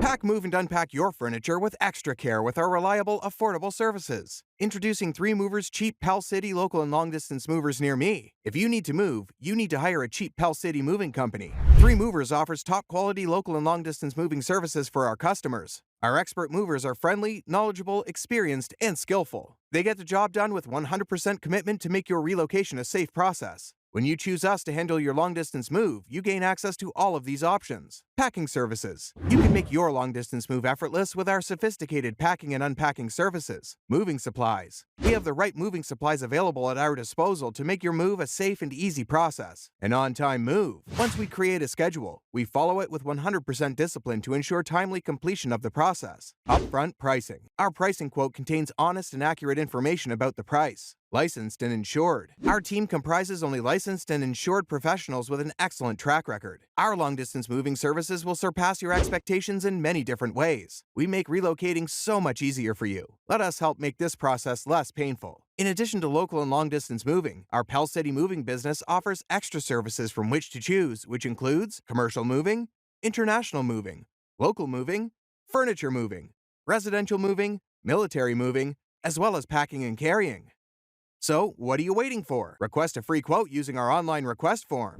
Pack, move, and unpack your furniture with extra care with our reliable, affordable services. Introducing 3 Movers Cheap Pell City local and long-distance movers near me. If you need to move, you need to hire a cheap Pell City moving company. 3 Movers offers top-quality local and long-distance moving services for our customers. Our expert movers are friendly, knowledgeable, experienced, and skillful. They get the job done with 100% commitment to make your relocation a safe process. When you choose us to handle your long-distance move, you gain access to all of these options. Packing services. You can make your long-distance move effortless with our sophisticated packing and unpacking services. Moving supplies. We have the right moving supplies available at our disposal to make your move a safe and easy process. An on-time move. Once we create a schedule, we follow it with 100% discipline to ensure timely completion of the process. Upfront pricing. Our pricing quote contains honest and accurate information about the price. Licensed and insured. Our team comprises only licensed and insured professionals with an excellent track record. Our long-distance moving services will surpass your expectations in many different ways. We make relocating so much easier for you. Let us help make this process less painful. In addition to local and long-distance moving, our Pell City moving business offers extra services from which to choose, which includes commercial moving, international moving, local moving, furniture moving, residential moving, military moving, as well as packing and carrying. So, what are you waiting for? Request a free quote using our online request form.